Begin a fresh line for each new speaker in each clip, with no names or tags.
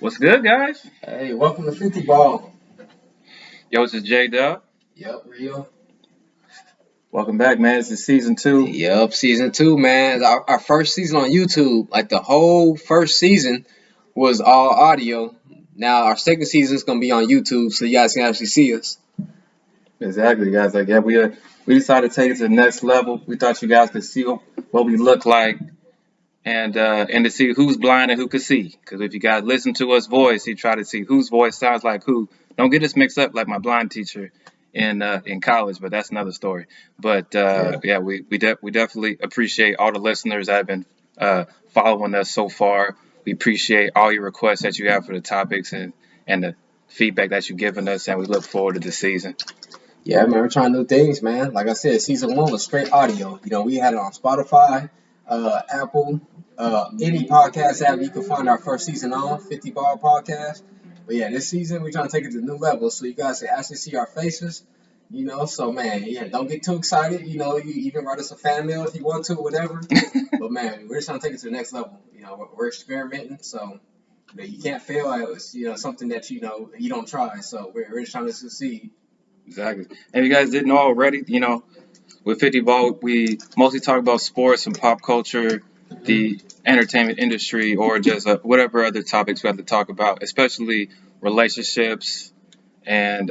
What's good, guys?
Hey, welcome to 50 Ball.
Yo, this is J Dub.
Yep, real.
Welcome back, man. This is season two.
Yep, season two, man. Our first season on YouTube, like the whole first season was all audio. Now our second season is gonna be on YouTube, so you guys can actually see us.
Exactly, guys. Like, yeah, we decided to take it to the next level. We thought you guys could see what we look like, and to see who's blind and who could see. Because if you guys listen to us voice, you try to see whose voice sounds like who. Don't get us mixed up like my blind teacher in college, but that's another story. But
Yeah.
yeah, we definitely appreciate all the listeners that have been following us so far. We appreciate all your requests that you have for the topics and the feedback that you've given us, and we look forward to the season.
Yeah, man, we're trying new things, man. Like I said, season one was straight audio. We had it on Spotify, Apple, any podcast app you can find our first season on, 50 Ball Podcast. But yeah, this season we're trying to take it to new levels so you guys can actually see our faces. So man, yeah, don't get too excited. You can write us a fan mail if you want to, whatever. But man, we're just trying to take it to the next level. We're experimenting, so you can't fail. It's something that you don't try. So we're just trying to succeed.
Exactly. And if you guys didn't know already, with 50 Ball, we mostly talk about sports and pop culture, the entertainment industry, or just whatever other topics we have to talk about, especially relationships and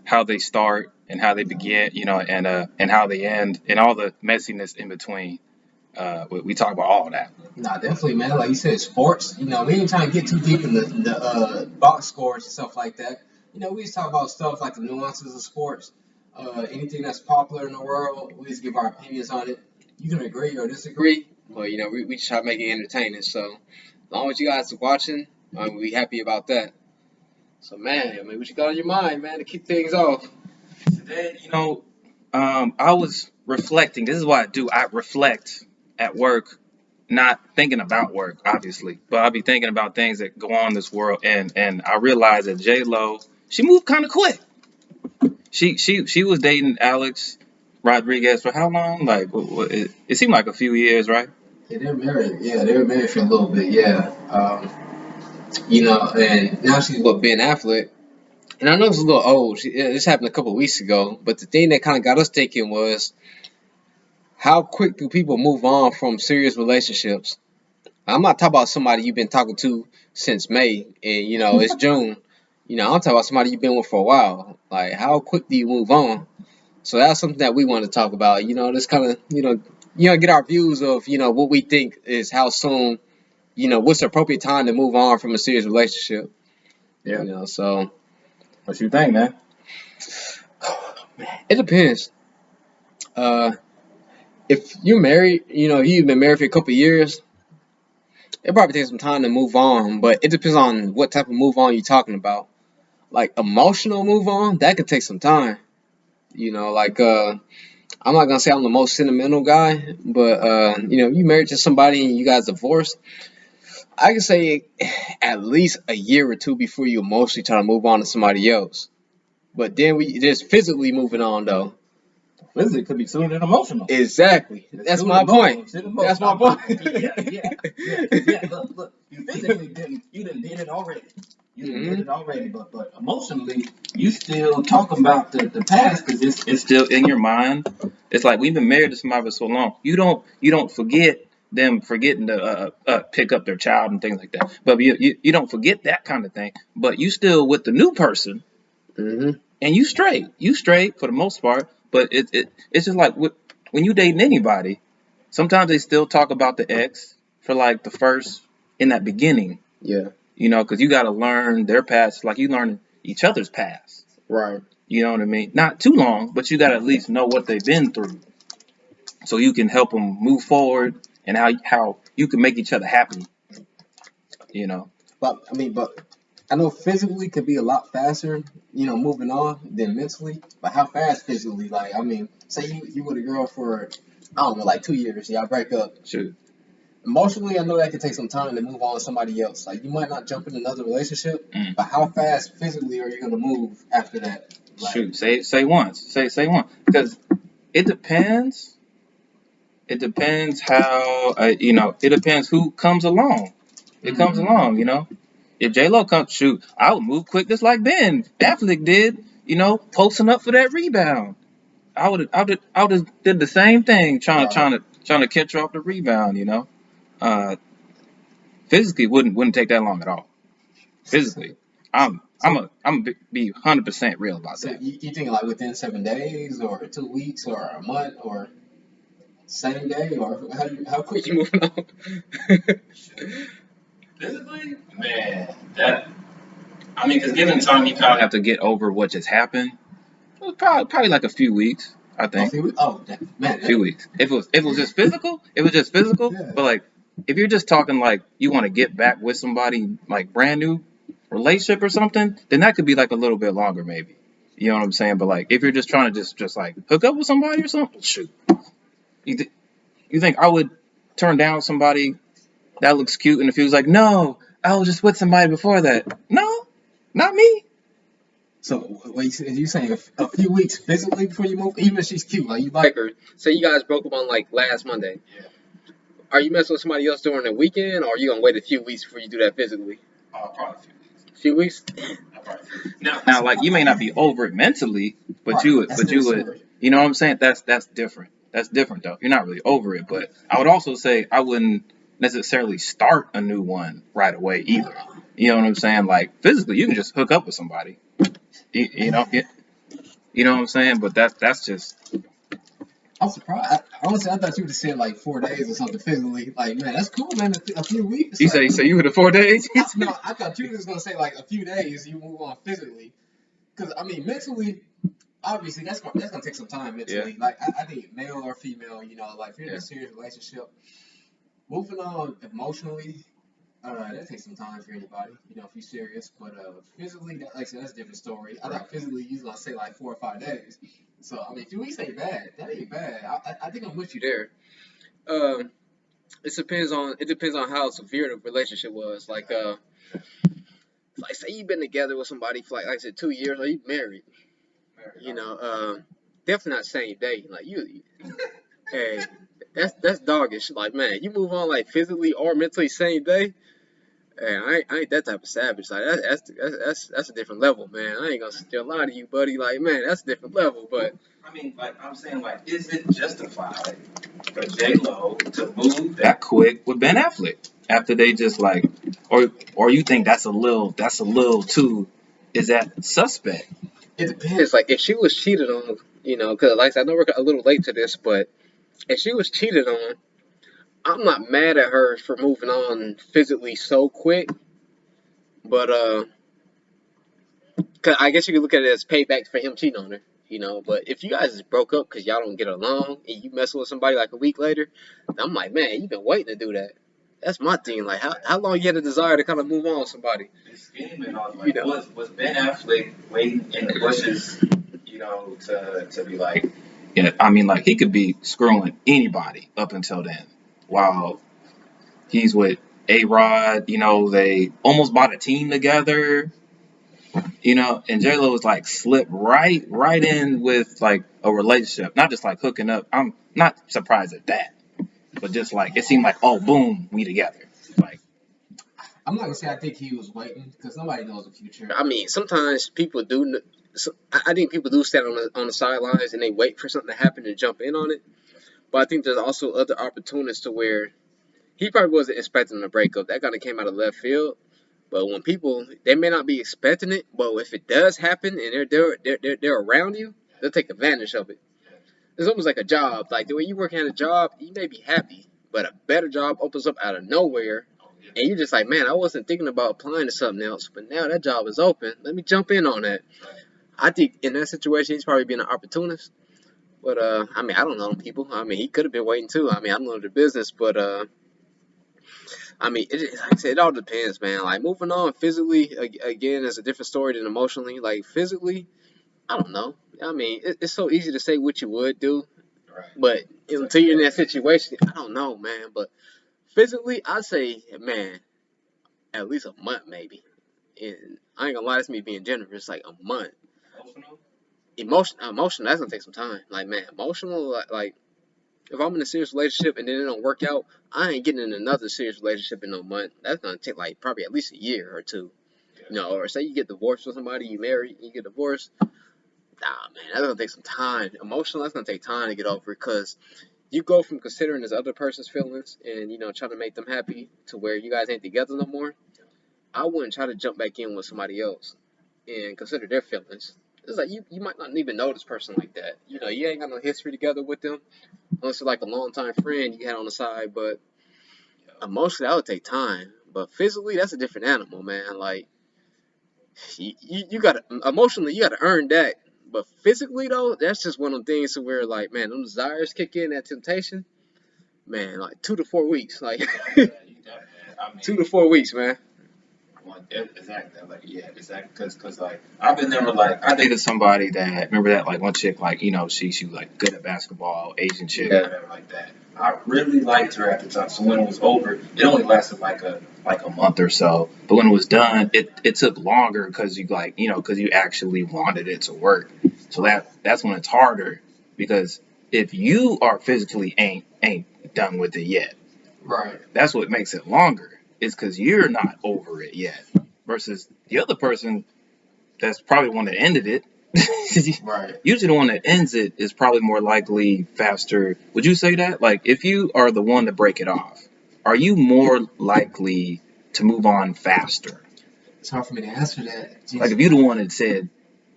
how they start and how they begin, and how they end, and all the messiness in between. We talk about all of that.
Nah, definitely, man. Like you said, sports. We ain't trying to get too deep in the box scores and stuff like that. We just talk about stuff like the nuances of sports, anything that's popular in the world. We just give our opinions on it. You can agree or disagree, but we just try to make it entertaining. So as long as you guys are watching, we happy about that. So man, what you got on your mind, man, to kick things off?
Today, I was reflecting. This is what I do. I reflect at work, not thinking about work, obviously, but I'll be thinking about things that go on in this world. And I realized that J Lo, she moved kind of quick. She was dating Alex Rodriguez for how long? Like it seemed like a few years, right?
Yeah, they're married. Yeah, they were married for a little bit. Yeah. And now she's with Ben Affleck. And I know it's a little old. This happened a couple of weeks ago. But the thing that kind of got us thinking was, how quick do people move on from serious relationships? I'm not talking about somebody you've been talking to since May, and it's June. I'm talking about somebody you've been with for a while. Like, how quick do you move on? So that's something that we want to talk about. This kind of get our views of what we think is how soon, what's the appropriate time to move on from a serious relationship.
Yeah.
So
What you think, man?
it depends. Uh, if you're married, you've been married for a couple of years, it probably takes some time to move on, but it depends on what type of move on you're talking about. Like emotional move on, that could take some time. I'm not gonna say I'm the most sentimental guy, but you married to somebody and you guys divorced, I can say at least a year or two before you emotionally try to move on to somebody else. But then we just physically moving on though.
Physically could be sooner than emotional.
Exactly. That's my point. That's my point.
Yeah. Look. You physically did it already. Did it already, but emotionally, you still talk about the past because it's still in your mind. It's like we've been married to somebody for so long. You don't forget them forgetting to pick up their child and things like that. But you don't forget that kind of thing. But you still with the new person,
hmm
and you straight for the most part. But it's just like when you dating anybody, sometimes they still talk about the ex for like the first in that beginning,
Yeah.
because you got to learn their past, like you learn each other's past.
Right.
You know what I mean? Not too long, but you got to at least know what they've been through, so you can help them move forward and how you can make each other happy. You know.
But I know physically could be a lot faster, moving on than mentally. But how fast physically? Like, say you with a girl for, I don't know, like 2 years, y'all break up.
Shoot.
Emotionally, I know that could take some time to move on to somebody else. Like, you might not jump in another relationship,
Mm.
but how fast physically are you gonna move after that? Like,
Shoot. Say once. Say one. Because it depends. It depends how it depends who comes along. It comes along. If J Lo comes shoot, I would move quick just like Ben Affleck did. Posting up for that rebound. I would have did the same thing,
Right.
trying to catch her off the rebound. Uh, physically wouldn't take that long at all. Physically, I'm be 100% real about
So
that.
you think like within 7 days or 2 weeks or a month or same day or how quick you moving on?
Physically, man, that I mean, because given time, you kind of have to get over what just happened. It was probably like a few weeks, I
Oh,
think.
man,
A few weeks. If it was just physical, it was just physical.
yeah.
But like, if you're just talking like you want to get back with somebody like brand new relationship or something, then that could be like a little bit longer maybe. You know what I'm saying? But like, if you're just trying to just like hook up with somebody or something, shoot. You th- you think I would turn down somebody that looks cute and if he was like, no, I was just with somebody before that. No, not me.
So wait, you saying a few weeks physically before you move, even if she's cute, like you like her. Say you guys broke up on like last Monday.
Yeah.
Are you messing with somebody else during the weekend, or are you gonna wait a few weeks before you do that physically?
Probably a few weeks.
A few weeks?
Now, like you may not be over it mentally, but you would,
That's
but
another
you would,
story.
you know what I'm saying? That's different. That's different though. You're not really over it, but I would also say I wouldn't necessarily start a new one right away either. You know what I'm saying? Like physically, you can just hook up with somebody. You know what I'm saying? But that's just
I'm surprised. Honestly, I thought you would have said like 4 days or something physically. Like, man, that's cool, man. A few weeks.
you
Like,
say you say you were the 4 days.
no, I thought you was gonna say like a few days. You move on physically, because I mean, mentally, obviously that's gonna take some time
Yeah.
mentally. Like, I think male or female, like if you're in
Yeah.
a serious relationship, moving on emotionally, that takes some time for anybody. If you're serious, but physically, like I said, that's a different story. I thought physically you was gonna say like 4 or 5 days. So I mean, 2 weeks ain't bad. That ain't bad. I think I'm with you there. Um, it depends on how severe the relationship was. Like say you've been together with somebody for like I said 2 years, or you married. Definitely not same day. Like hey, that's doggish. Like man, you move on like physically or mentally same day. Hey, I ain't that type of savage. Like that's a different level, man. I ain't gonna still lie to you, buddy. Like man, that's a different level. But
I mean, like I'm saying, like, is it justified for J Lo to move that quick with Ben Affleck after they just like, or you think that's a little too, is that suspect?
it depends. Like if she was cheated on, because like I said, I know we're a little late to this, but if she was cheated on, I'm not mad at her for moving on physically so quick. But 'cause I guess you could look at it as payback for him cheating on her. But if you guys just broke up because y'all don't get along and you messing with somebody like a week later, I'm like, man, you've been waiting to do that. That's my thing. Like, how long you had a desire to kind of move on with somebody?
This scheme and all, like, was Ben Affleck waiting in the bushes, to be like, yeah, I mean, like he could be screwing anybody up until then, while he's with A Rod, they almost bought a team together. And J Lo was like slipped right in with like a relationship, not just like hooking up. I'm not surprised at that, but just like it seemed like, oh, boom, we together. Like,
I'm not gonna say I think he was waiting because nobody knows the future. I mean, sometimes people do. I think people do stand on the sidelines and they wait for something to happen to jump in on it. But I think there's also other opportunities to where he probably wasn't expecting a breakup. That kind of came out of left field. But when people, they may not be expecting it, but if it does happen and they're around you, they'll take advantage of it. It's almost like a job. Like the way you work at a job, you may be happy, but a better job opens up out of nowhere, and you're just like, man, I wasn't thinking about applying to something else, but now that job is open. Let me jump in on that. I think in that situation, he's probably being an opportunist. But I mean, I don't know people. I mean, he could have been waiting too. I mean, I don't know the business, but I mean, like I said, it all depends, man. Like moving on physically again is a different story than emotionally. Like physically, I don't know. I mean, it's so easy to say what you would do, but until you're in that situation, I don't know, man. But physically, I'd say, man, at least a month maybe. And I ain't gonna lie, that's me being generous. Like a month. Emotional, that's gonna take some time. Like man, emotional, like If I'm in a serious relationship and then it don't work out, I ain't getting in another serious relationship in no month. That's gonna take like probably at least a year or two. Or say you get divorced with somebody, you marry, you get divorced. Nah, man, that's gonna take some time. Emotional, that's gonna take time to get over it, because you go from considering this other person's feelings and trying to make them happy to where you guys ain't together no more. I wouldn't try to jump back in with somebody else and consider their feelings. It's like you might not even know this person like that. You ain't got no history together with them unless it's like a longtime friend you had on the side. But emotionally, that would take time. But physically, that's a different animal, man. Like you gotta emotionally, you gotta earn that. But physically, though, that's just one of them things to where like, man, them desires kick in, that temptation, man. Like 2 to 4 weeks, like
Yeah, you definitely. I mean,
2 to 4 weeks, man.
well, exactly. Like, yeah, exactly. Cause like I've been there. Like I dated somebody that remember that like one chick like she was like good at basketball, Asian chick,
Yeah,
whatever like that. I really liked her at the time. So when it was over, it only lasted like a month or so. But when it was done, it took longer because because you actually wanted it to work. So that's when it's harder because if you are physically ain't done with it yet,
right.
that's what makes it longer. It's because you're not over it yet. Versus the other person that's probably one that ended it.
Right.
Usually the one that ends it is probably more likely faster. Would you say that? Like if you are the one to break it off, are you more likely to move on faster?
It's hard for me to answer that.
Like
Jeez.
if you the one that said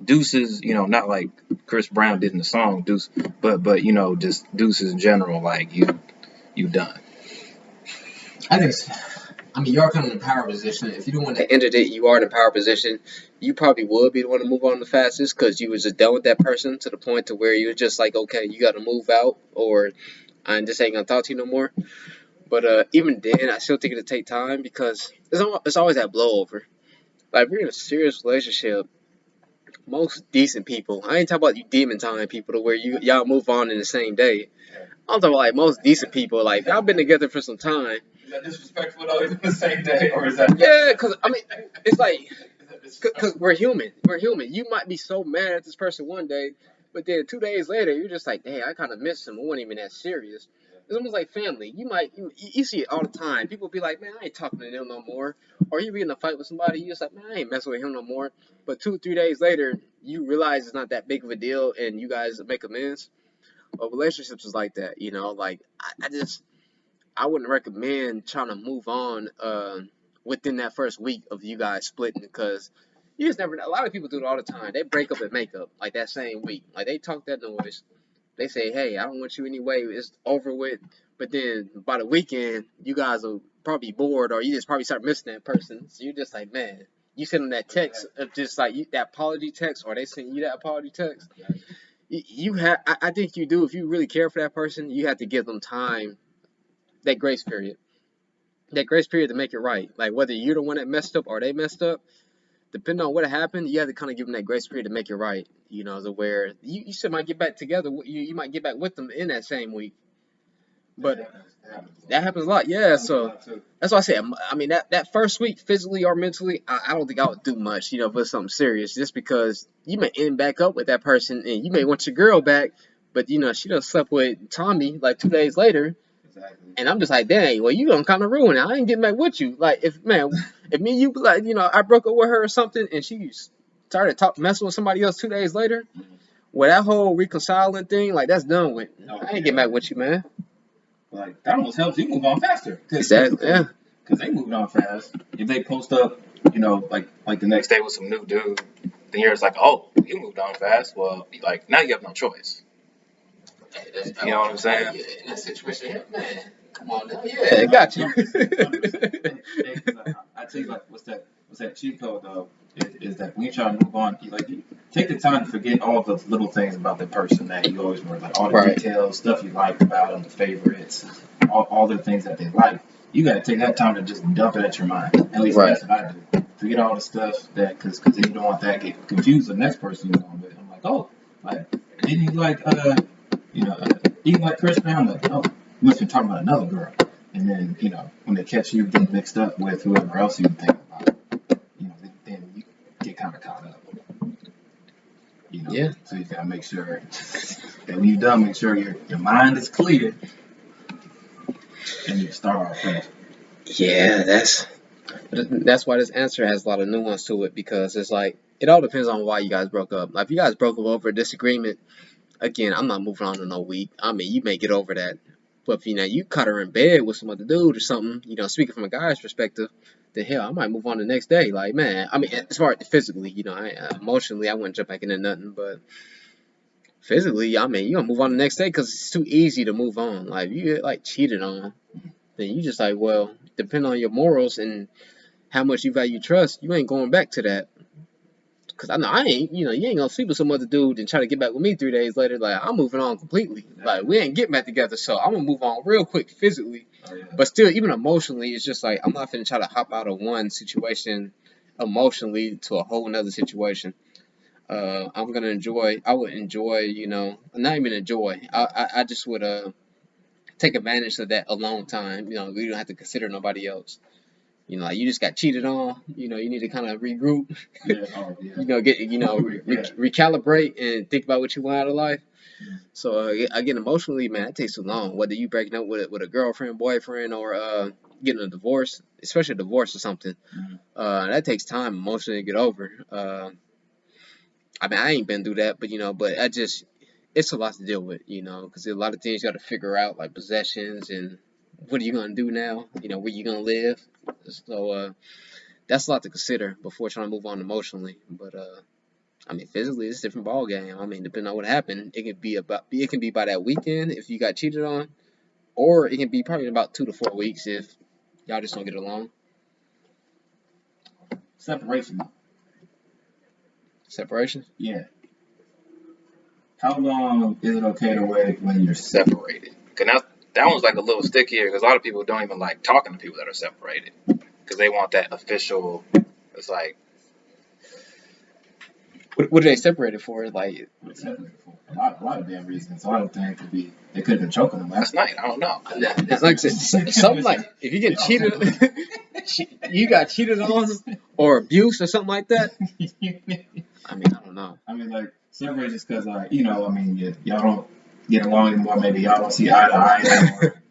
deuces, not like Chris Brown did in the song Deuce, but just deuces in general, like you done.
I think I mean, you're kind of in a power position. If you're the one that ended it, you are in a power position. You probably would be the one to move on the fastest because you was just done with that person to the point to where you're just like, okay, you got to move out, or I just ain't gonna talk to you no more. But even then, I still think it'll take time because it's always that blowover. Like, if you're in a serious relationship, most decent people, I ain't talking about you demon time people to where y'all move on in the same day. I'm talking about like most decent people, like y'all been together for some time.
Is that disrespectful though? Is it the same day or is that?
Yeah, because I mean, it's like, because we're human. We're human. You might be so mad at this person one day, but then 2 days later, you're just like, hey, I kind of miss him. It wasn't even that serious. It's almost like family. You see it all the time. People be like, man, I ain't talking to them no more. Or you be in a fight with somebody, you just like, man, I ain't messing with him no more. But 2, 3 days later, you realize it's not that big of a deal, and you guys make amends. But relationships is like that, Like I wouldn't recommend trying to move on within that first week of you guys splitting, because you just never know. A lot of people do it all the time. They break up and make up like that same week. Like they talk that noise. They say, "Hey, I don't want you anyway. It's over with." But then by the weekend, you guys will probably bored, or you just probably start missing that person. So you're just like, man, you send them that text of just like that apology text, or they send you that apology text. You have, I think you do. If you really care for that person, you have to give them time, that grace period, to make it right. Like whether you're the one that messed up or they messed up, depending on what happened, you have to kind of give them that grace period to make it right. To where you still might get back together. You might get back with them in that same week. But that happens a lot. Yeah. So that's why I say, I mean, that first week, physically or mentally, I don't think I would do much, if it's something serious, just because you may end back up with that person and you may want your girl back, but she done slept with Tommy like 2 days later.
Exactly.
And I'm just like, dang, well, you gonna kind of ruin it. I ain't getting back with you. Like, if me and you, like, I broke up with her or something, and she started messing with somebody else 2 days later, well, that whole reconciling thing, like, that's done with. I ain't getting back with you, man.
Like that almost helps you move on faster.
Exactly. Yeah.
Because they moved on fast. If they post up, like the next day with some new dude, then you're just like, oh, you moved on fast. Well, like now you have no choice. You know what I'm saying?
Yeah, in that situation, yeah, man, come on now. Yeah, I got you.
I tell you, like, what's that cheat code though? Is that when you try to move on, you take the time to forget all the little things about the person that you always remember, like all the
Right.
details, stuff you like about them, the favorites, all the things that they like. You got to take that time to just dump it at your mind. At least
Right.
that's what I do. Forget all the stuff because then you don't want that to get confused with the next person you're going with. I'm like, oh, like didn't you like didn't you like Chris Brown? Like, oh, you must be talking about another girl. And then when they catch you getting mixed up with whoever else you think about, then you get kind of caught up.
Yeah.
So you gotta make sure And when you're done, make sure your mind is clear and you start off fresh.
Yeah, that's why this answer has a lot of nuance to it, because it's like it all depends on why you guys broke up. Like if you guys broke up over a disagreement, again, I'm not moving on in a week. I mean, you may get over that. But if you caught her in bed with some other dude or something, speaking from a guy's perspective, then hell, I might move on the next day. Like, man, I mean, as far as physically, emotionally, I wouldn't jump back into nothing. But physically, I mean, you gonna move on the next day because it's too easy to move on. Like, if you get like cheated on, then you just like, well, depending on your morals and how much you value trust, you ain't going back to that. Cause I know I ain't, you ain't gonna sleep with some other dude and try to get back with me 3 days later. Like I'm moving on completely. Like we ain't getting back together, so I'm gonna move on real quick physically.
Oh, yeah.
But still, even emotionally, it's just like I'm not finna try to hop out of one situation emotionally to a whole nother situation. I'm gonna enjoy. I would enjoy, not even enjoy. I just would take advantage of that alone time. We don't have to consider nobody else. Like you just got cheated on. You need to kind of regroup.
Yeah. Oh, yeah.
Recalibrate and think about what you want out of life. So again, emotionally, man, it takes too long. Whether you breaking up with a girlfriend, boyfriend, or getting a divorce, especially a divorce or something, that takes time emotionally to get over. I mean, I ain't been through that, but it's a lot to deal with, because there's a lot of things you got to figure out, like possessions and what are you gonna do now, where you gonna live. So that's a lot to consider before trying to move on emotionally. But I mean, physically, it's a different ball game. I mean, depending on what happened, it can be by that weekend if you got cheated on, or it can be probably about 2 to 4 weeks if y'all just don't get along.
Separation.
Separation?
Yeah. How long is it okay to wait when you're separated? Cause now that one's like a little stickier because a lot of people don't even like talking to people that are separated because they want that official. It's like
What are they separated for? Like
separated for a lot of damn reasons. So I don't think they could have been choking them last night. I don't know.
It's like something like if you get cheated, you got cheated on or abuse or something like that. I mean, I don't know.
I mean, like separated just because I mean, y'all don't get along anymore. Maybe y'all don't see eye to eye anymore.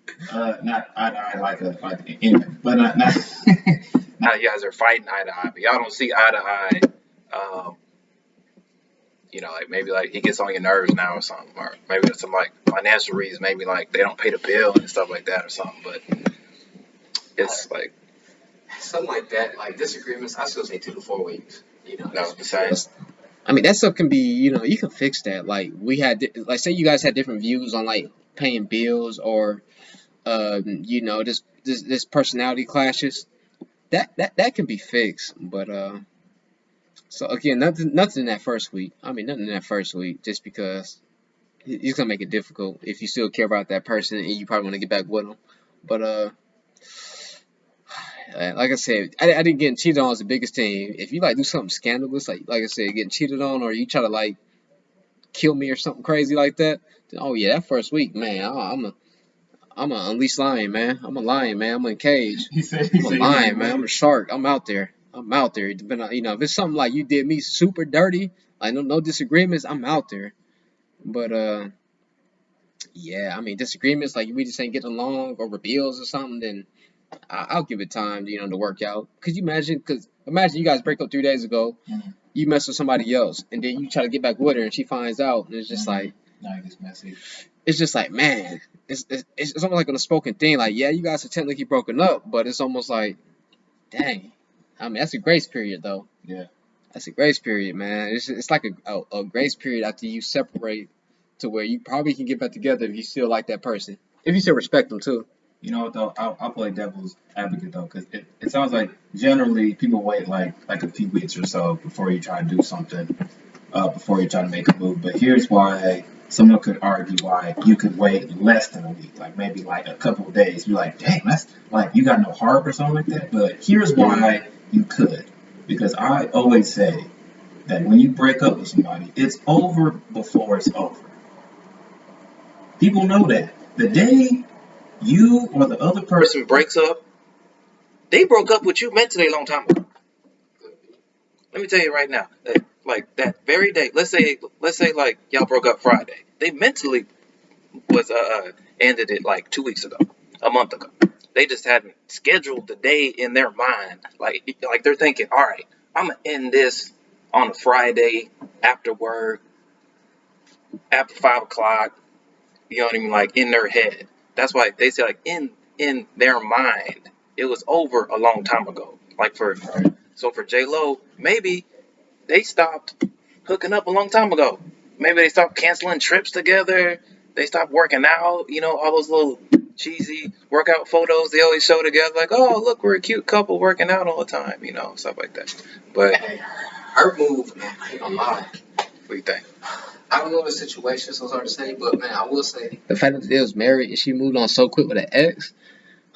Not eye to eye like an enemy, but not now you guys are fighting eye to eye, but y'all don't see eye to eye. Like maybe like he gets on your nerves now or something, or maybe it's some like financial reasons, maybe like they don't pay the bill and stuff like that or something. But it's like
something like that, like disagreements. I still say 2 to 4 weeks.
No, the same.
I mean, that stuff can be, you can fix that. Like like say you guys had different views on like paying bills or, this personality clashes. That can be fixed, but so again, nothing in that first week. I mean, nothing in that first week, just because it's gonna make it difficult if you still care about that person and you probably want to get back with them. But like I said, I didn't get cheated on as the biggest thing. If you like do something scandalous, like I said, getting cheated on, or you try to like kill me or something crazy like that, then oh yeah, that first week, man, I'm a unleashed lion, man. I'm a lion, man. I'm in a cage. I'm a lion, man. I'm a shark. I'm out there. Depending on, if it's something like you did me super dirty, like no disagreements, I'm out there. But yeah, I mean disagreements like we just ain't getting along over bills or something, then I'll give it time, to work out. Cause imagine you guys break up 3 days ago, you mess with somebody else, and then you try to get back with her, and she finds out, and it's just like,
now it gets messy.
It's just like, man, it's almost like an unspoken thing. Like, yeah, you guys are technically broken up, but it's almost like, dang. I mean, that's a grace period, though.
Yeah.
That's a grace period, man. It's like a grace period after you separate to where you probably can get back together if you still like that person. If you still respect them, too.
You know what, though? I'll play devil's advocate, though, because it sounds like generally people wait like a few weeks or so before you try to do something, before you try to make a move. But here's why someone could argue why you could wait less than a week, like maybe like a couple of days. You're like, dang, that's like you got no heart or something like that. But here's why you could. Because I always say that when you break up with somebody, it's over before it's over. People know that. The day you or the other person breaks up, they broke up with you mentally a long time ago. Let me tell you right now, like that very day, let's say like y'all broke up Friday. They mentally was ended it like 2 weeks ago, a month ago. They just hadn't scheduled the day in their mind. Like they're thinking, all right, I'm gonna end this on a Friday after work, after 5 o'clock. You know what I mean? Like in their head. That's why they say like in their mind, it was over a long time ago. Like for J Lo, maybe they stopped hooking up a long time ago. Maybe they stopped canceling trips together. They stopped working out. You know, all those little cheesy workout photos they always show together. Like, oh, look, we're a cute couple working out all the time. You know, stuff like that. But
Hey, her move, man, I ain't gonna lie.
what do you think?
I don't know the situation, so it's hard to say, but man, I will say the fact that they was married and she moved on so quick with an ex,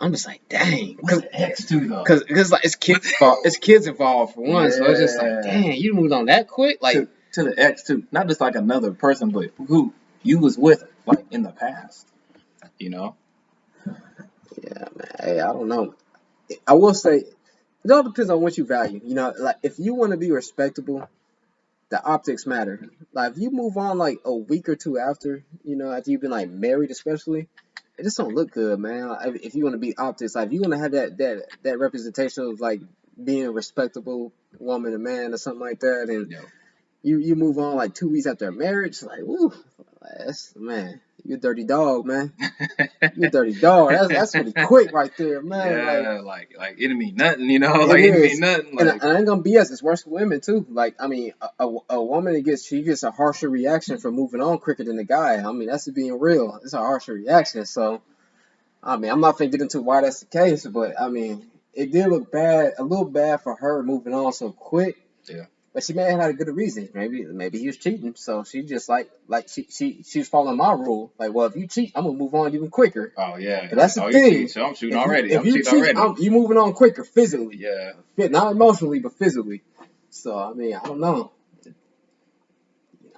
I'm just like, dang.
What's the X too though?
Cause like it's kids involved, it's kids involved for one, so it's just like,
Yeah.
dang, you moved on that quick, like.
To the X too, not just like another person, but who you was with like in the past. You know?
Yeah, man. Hey, I don't know. I will say it all depends on what you value. You know, like if you want to be respectable, the optics matter. Like if you move on like a week or two after, you know, after you've been like married, especially, it just don't look good, man. Like, if you want to be optics, like if you want to have that representation of like being a respectable woman, a man, or something like that, and
Yeah.
you move on like 2 weeks after a marriage, like, woo, that's man, you a dirty dog, man. You a dirty dog. That's pretty quick right there, man. Like.
Yeah, like it didn't mean nothing, you know,
It
like it didn't
is,
mean nothing,
and
like
I ain't gonna BS. It's worse for women too. Like, I mean, a woman gets a harsher reaction for moving on quicker than a guy. I mean, that's being real. It's a harsher reaction. So, I mean, I'm not gonna get into why that's the case, but I mean, it did look bad, a little bad for her moving on so quick.
yeah.
But she may have had a good reason. Maybe he was cheating. So she just like she was following my rule. Like, well, if you cheat, I'm gonna move on even quicker.
Oh yeah.
But that's the
Oh, you
thing.
cheat, so I'm shooting
If you
already.
if
I'm
you
cheating
cheat,
already.
you moving on quicker physically.
Yeah.
Not emotionally, but physically. So I mean, I don't know.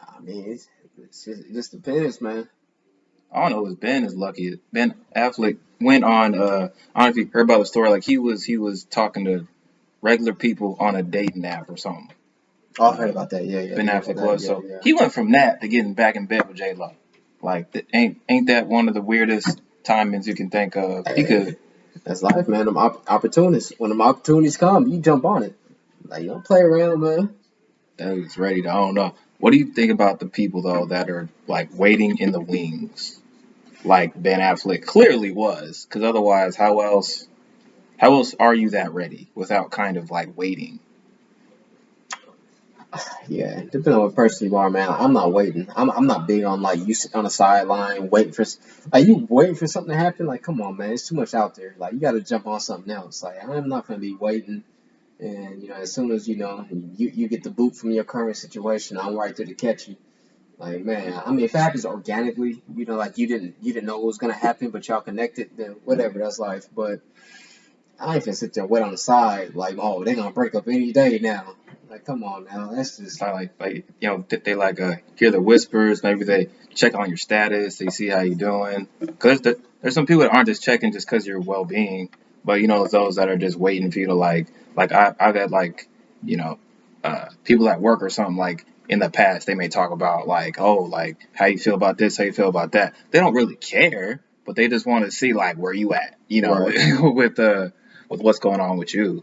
I mean, it just depends, man.
I don't know if Ben is lucky. Ben Affleck went on I don't know if you heard about the story, like he was talking to regular people on a dating app or something.
Oh, I heard about that. Yeah,
Ben
yeah,
Affleck
that,
was.
yeah,
So
yeah.
he went from that to getting back in bed with J Lo. Like ain't that one of the weirdest timings you can think of? He
Hey,
could.
that's life, man. Them opportunities. When them opportunities come, you jump on it. Like you don't play around, man.
That was ready to. I don't know. What do you think about the people though that are like waiting in the wings, like Ben Affleck clearly was? Because otherwise, how else are you that ready without kind of like waiting?
Yeah, depending on what person you are, man. I'm not waiting. I'm not big on like you sit on the sideline waiting for like you waiting for something to happen. Like, come on, man. It's too much out there. Like, you got to jump on something else. Like, I'm not gonna be waiting. And you know, as soon as you get the boot from your current situation, I'm right there to catch you. Like, man, I mean, if it happens organically, you know, like you didn't know what was gonna happen, but y'all connected, then whatever, that's life. But I ain't gonna sit there and wait on the side, like, oh, they gonna break up any day now. Like, come on now, that's
It's
just
not like they like hear the whispers. Maybe they check on your status. They see how you doing. Because there's some people that aren't just checking just because your well being, but those that are just waiting for you to like I've had like you know people at work or something like in the past they may talk about like oh like how you feel about this, how you feel about that. They don't really care, but they just want to see like where you at,
right.
with what's going on with you.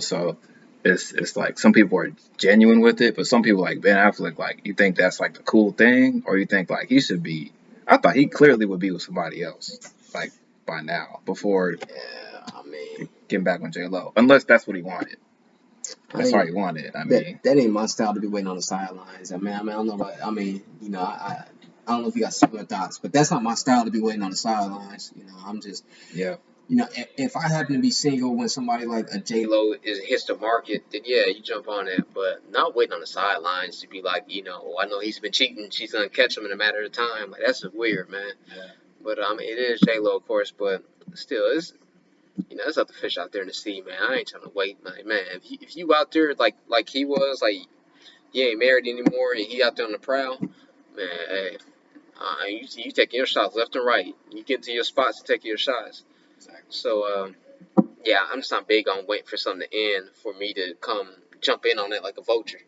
So it's like some people are genuine with it, but some people like Ben Affleck, like you think that's like the cool thing, or you think like he should be. I thought he clearly would be with somebody else, like by now, before
Yeah, I mean,
getting back on J Lo, unless that's what he wanted.
I
That's all
ain't
he wanted. I
that
mean,
that ain't my style to be waiting on the sidelines. I don't know about. I mean, you know, I don't know if you got similar thoughts, but that's not my style to be waiting on the sidelines. You know, I'm just
yeah,
if I happen to be single when somebody like a J Lo is hits the market, then yeah, you jump on that. But not waiting on the sidelines to be like, oh, I know he's been cheating. She's gonna catch him in a matter of time. Like that's just weird, man.
yeah.
But it is J Lo, of course. But still, there's other fish out there in the sea, man. I ain't trying to wait, man. If you out there like he was, like he ain't married anymore and he out there on the prowl, man. Hey, you taking your shots left and right. You get to your spots to take your shots.
Exactly.
So yeah, I'm just not big on waiting for something to end for me to come jump in on it like a vulture.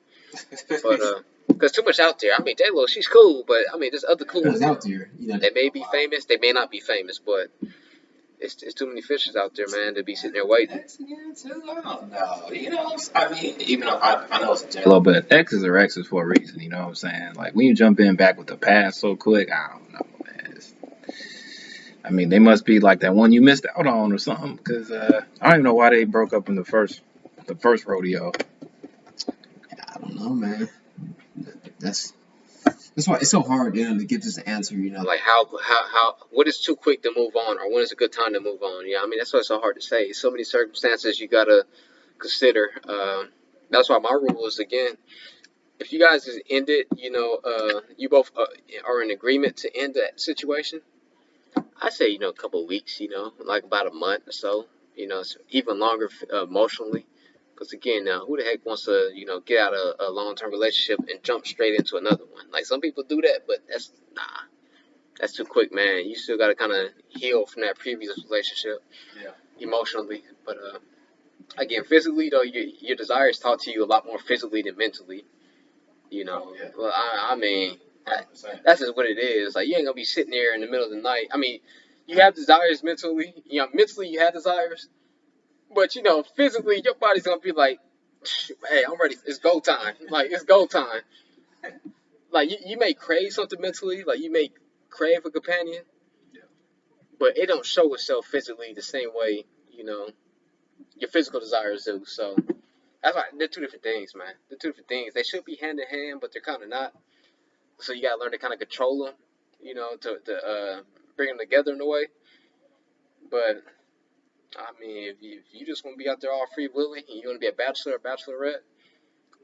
But because too much out there. I mean, J Lo, she's cool, but I mean, there's other cool ones out there. They may be famous, they may not be famous, but it's too many fishes out there, man, to be sitting there waiting.
I don't know. I mean, even though I know it's J Lo, but X's are X's for a reason. You know what I'm saying? Like when you jump in back with the past so quick, I don't know, man. I mean, they must be like that one you missed out on or something. Because I don't even know why they broke up in the first rodeo.
I don't know, man. That's why it's so hard, to get this answer. Like how what is too quick to move on, or when is a good time to move on? Yeah, I mean that's why it's so hard to say. So many circumstances you gotta consider. That's why my rule is, again, if you guys just end it, you both are in agreement to end that situation. I say a couple of weeks, like about a month or so. It's even longer emotionally. Because again, now who the heck wants to get out of a long term relationship and jump straight into another one? Like some people do that, but that's too quick, man. You still got to kind of heal from that previous relationship, emotionally. But again, physically though, your desires talk to you a lot more physically than mentally. Well, I mean, that's just what it is. Like you ain't gonna be sitting there in the middle of the night. I mean, you have desires mentally. Mentally you have desires, but physically your body's gonna be like, hey, I'm ready. It's go time. Like it's go time. Like you may crave something mentally. Like you may crave a companion, but it don't show itself physically the same way your physical desires do. So that's why they're two different things, man. They're two different things. They should be hand in hand, but they're kind of not. So you gotta learn to kind of control them, to bring them together in a way. But I mean, if you just want to be out there all free willing, and you want to be a bachelor or bachelorette,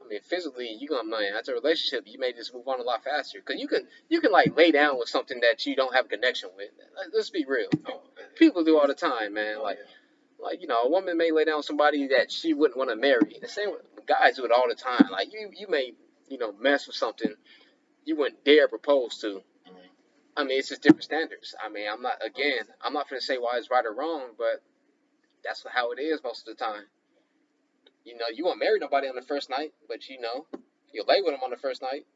I mean, physically, you gonna, man, after a relationship, you may just move on a lot faster. Cause you can like lay down with something that you don't have a connection with. Let's be real. People do all the time, man. Like a woman may lay down with somebody that she wouldn't want to marry. The same with guys do it all the time. Like you may mess with something you wouldn't dare propose to. I mean, it's just different standards. I mean, I'm not going to say why it's right or wrong, but that's how it is most of the time. You won't marry nobody on the first night, but you'll lay with them on the first night.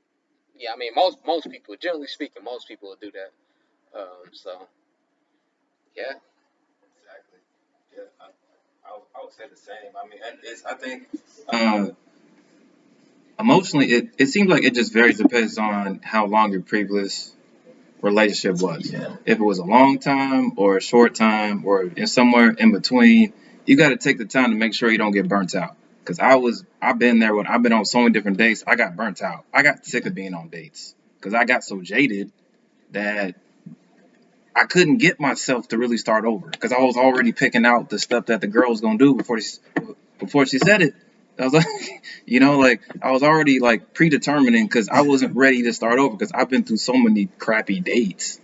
Yeah, I mean, most people, generally speaking, most people will do that. So, yeah.
Exactly. Yeah, I would say the same. I mean, I think uh, emotionally, it seems like it just varies depends on how long your previous relationship was.
Yeah.
If it was a long time or a short time or in somewhere in between, you got to take the time to make sure you don't get burnt out. Because I've been there when I've been on so many different dates. I got burnt out. I got sick of being on dates because I got so jaded that I couldn't get myself to really start over because I was already picking out the stuff that the girl was gonna do before she said it. I was like, like I was already like predetermining because I wasn't ready to start over because I've been through so many crappy dates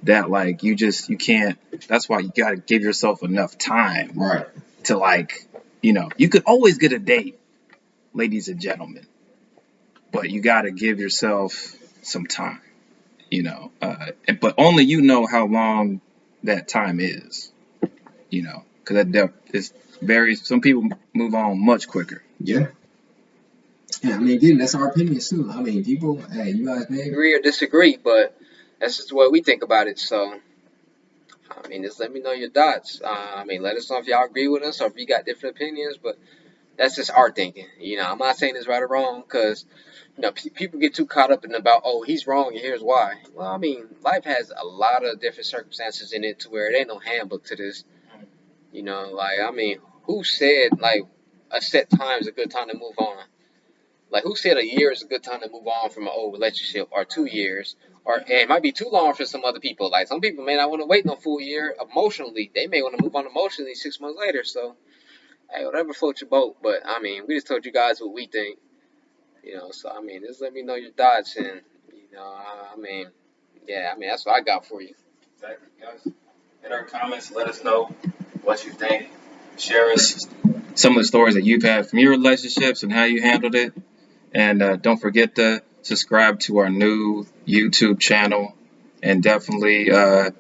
that like you can't. That's why you gotta give yourself enough time,
Right.
To like, you could always get a date, ladies and gentlemen, but you gotta give yourself some time. But only you know how long that time is, because that is varies. Some people move on much quicker.
Yeah. Yeah, I mean, again, that's our opinion too. I mean, people, hey, you guys may agree or disagree, but that's just the way we think about it. So, I mean, just let me know your thoughts. I mean, let us know if y'all agree with us or if you got different opinions, but that's just our thinking. I'm not saying it's right or wrong because, people get too caught up in about, oh, he's wrong and here's why. Well, I mean, life has a lot of different circumstances in it to where it ain't no handbook to this. Like, I mean, who said, like, a set time is a good time to move on? Like, who said a year is a good time to move on from an old relationship, or 2 years, or and it might be too long for some other people. Like, some people may not want to wait no full year emotionally. They may want to move on emotionally 6 months later. So, hey, whatever floats your boat. But I mean, we just told you guys what we think. So I mean, just let me know your thoughts, and I mean, yeah, I mean that's what I got for you.
Exactly, guys. In our comments, let us know what you think. Share us some of the stories that you've had from your relationships and how you handled it. And don't forget to subscribe to our new YouTube channel and definitely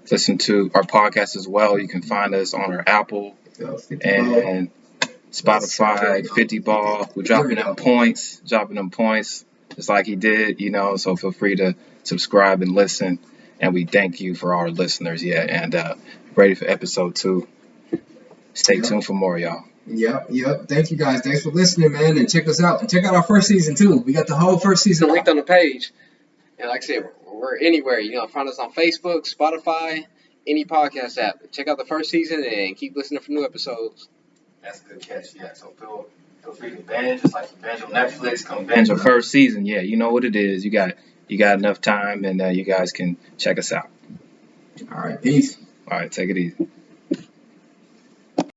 listen to our podcast as well. You can find us on our Apple and Spotify, 50 Ball. We're dropping them points, just like he did, you know. So feel free to subscribe and listen. And we thank you for our listeners, and ready for episode 2. Stay tuned for more, y'all.
Yep. Thank you guys. Thanks for listening, man. And check us out. And check out our first season too. We got the whole first season
linked on the page. And like I said, we're anywhere. Find us on Facebook, Spotify, any podcast app. Check out the first season and keep listening for new episodes.
That's a good catch. Yeah. So feel free to binge, just like you binge on Netflix. Come binge your first season. Yeah, you know what it is. You got enough time, and you guys can check us out.
All right. Peace.
All right. Take it easy.